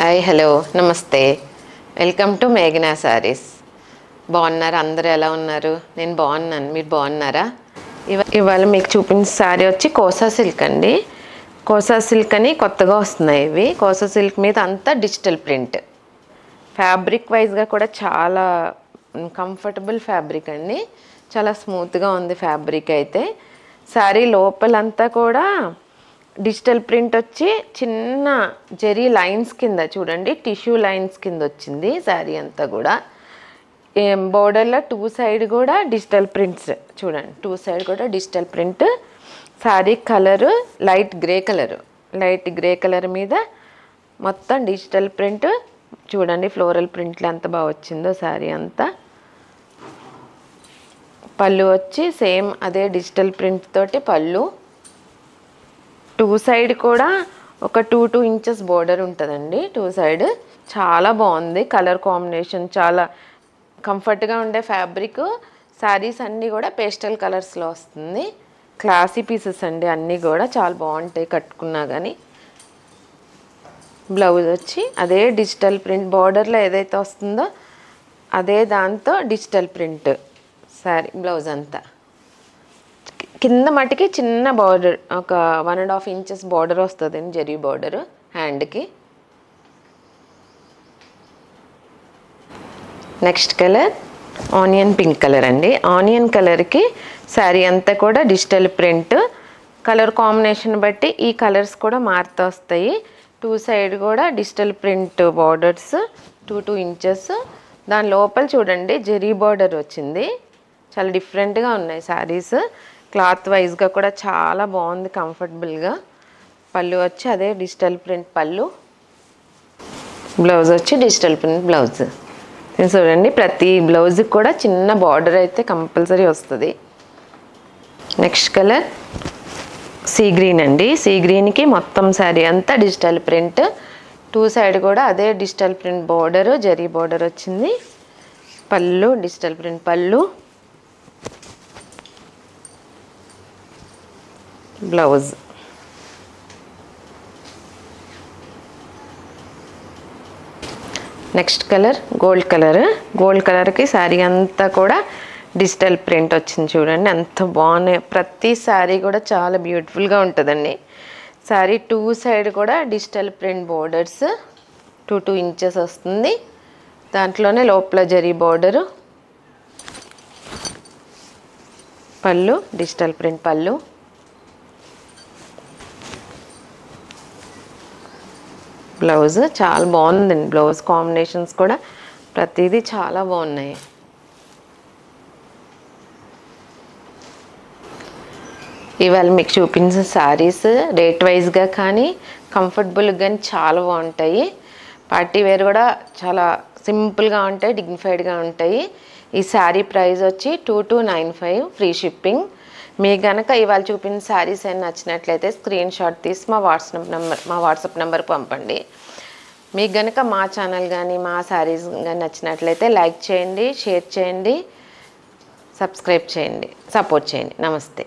Hi hello నమస్తే welcome to మేఘనా సారీస్. బాగున్నారు అందరూ? ఎలా ఉన్నారు? నేను బాగున్నాను. మీరు బాగున్నారా? ఇవాళ మీకు చూపించిన శారీ వచ్చి కోసా సిల్క్ అండి. కోసా సిల్క్ అని కొత్తగా వస్తున్నాయి ఇవి. కోసా సిల్క్ మీద అంతా డిజిటల్ ప్రింట్. ఫ్యాబ్రిక్ వైజ్గా కూడా చాలా కంఫర్టబుల్ ఫ్యాబ్రిక్ అండి. చాలా స్మూత్గా ఉంది ఫ్యాబ్రిక్ అయితే. శారీ లోపలంతా కూడా డిజిటల్ ప్రింట్ వచ్చి చిన్న జెరీ లైన్స్ కింద చూడండి, టిష్యూ లైన్స్ కింద వచ్చింది శారీ అంతా కూడా. బోర్డర్లో టూ సైడ్ కూడా డిజిటల్ ప్రింట్స్ చూడండి, టూ సైడ్ కూడా digital print. Sari colour light grey colour మీద మొత్తం డిజిటల్ ప్రింట్ చూడండి. ఫ్లోరల్ ప్రింట్లు ఎంత బాగా వచ్చిందో శారీ అంతా. పళ్ళు వచ్చి సేమ్ అదే డిజిటల్ ప్రింట్ తోటి పళ్ళు. టూ సైడ్ కూడా ఒక 2 ఇంచెస్ బోర్డర్ ఉంటుందండి. టూ సైడ్ చాలా బాగుంది కలర్ కాంబినేషన్, చాలా కంఫర్ట్గా ఉండే ఫ్యాబ్రిక్. శారీస్ అన్నీ కూడా పేస్టల్ కలర్స్లో వస్తుంది. క్లాసీ పీసెస్ అండి అన్నీ కూడా చాలా బాగుంటాయి కట్టుకున్నా కానీ. బ్లౌజ్ వచ్చి అదే డిజిటల్ ప్రింట్, బార్డర్లో ఏదైతే వస్తుందో అదే దాంతో డిజిటల్ ప్రింట్ శారీ బ్లౌజ్ అంతా. కింద మటుకి చిన్న బార్డర్, ఒక 1.5 ఇంచెస్ బార్డర్ వస్తుంది అండి, జరీ బార్డర్ హ్యాండ్కి. Next colour onion pink colour అండి. ఆనియన్ కలర్కి శారీ అంతా కూడా డిజిటల్ ప్రింట్. కలర్ కాంబినేషన్ బట్టి ఈ కలర్స్ కూడా మారుతూ వస్తాయి. టూ సైడ్ కూడా డిజిటల్ ప్రింట్ బార్డర్స్ 2 ఇంచెస్. దాని లోపల చూడండి జరీ బార్డర్ వచ్చింది. చాలా డిఫరెంట్గా ఉన్నాయి శారీస్. క్లాత్ వైజ్గా కూడా చాలా బాగుంది కంఫర్టబుల్గా. పళ్ళు వచ్చి అదే డిజిటల్ ప్రింట్ పళ్ళు. బ్లౌజ్ వచ్చి డిజిటల్ ప్రింట్ బ్లౌజ్. చూడండి ప్రతి బ్లౌజ్కి కూడా చిన్న బార్డర్ అయితే కంపల్సరీ వస్తుంది. నెక్స్ట్ కలర్ సీ గ్రీన్ అండి. సీ గ్రీన్కి మొత్తం శారీ అంతా డిజిటల్ ప్రింట్. టూ సైడ్ కూడా అదే digital print border, zari border వచ్చింది. పళ్ళు డిజిటల్ ప్రింట్ పళ్ళు. బ్లౌజ్ నెక్స్ట్ కలర్ గోల్డ్ కలర్కి శారీ అంతా కూడా డిజిటల్ ప్రింట్ వచ్చింది చూడండి, ఎంత బాగున్నాయి. ప్రతి శారీ కూడా చాలా బ్యూటిఫుల్గా ఉంటుందండి. శారీ టూ సైడ్ కూడా డిజిటల్ ప్రింట్ బోర్డర్స్ 2 ఇంచెస్ వస్తుంది. దాంట్లోనే లోపల జరీ బోర్డరు. పళ్ళు డిజిటల్ ప్రింట్ పళ్ళు. బ్లౌజ్ చాలా బాగుందండి. బ్లౌజ్ కాంబినేషన్స్ కూడా ప్రతిదీ చాలా బాగున్నాయి. ఇవాళ మీకు చూపించిన శారీస్ రేట్ వైజ్గా కానీ కంఫర్టబుల్గా కానీ చాలా బాగుంటాయి. పార్టీ వేర్ కూడా చాలా సింపుల్గా ఉంటాయి, డిగ్నిఫైడ్గా ఉంటాయి. ఈ శారీ ప్రైస్ వచ్చి 2295 ఫ్రీ షిప్పింగ్. మీకు కనుక ఇవాళ చూపించిన శారీస్ అయినా నచ్చినట్లయితే స్క్రీన్ షాట్ తీసి మా వాట్సాప్ నెంబర్కి పంపండి. మీకు కనుక మా ఛానల్ కానీ మా శారీస్ కానీ నచ్చినట్లయితే లైక్ చేయండి, షేర్ చేయండి, సబ్స్క్రైబ్ చేయండి, సపోర్ట్ చేయండి. నమస్తే.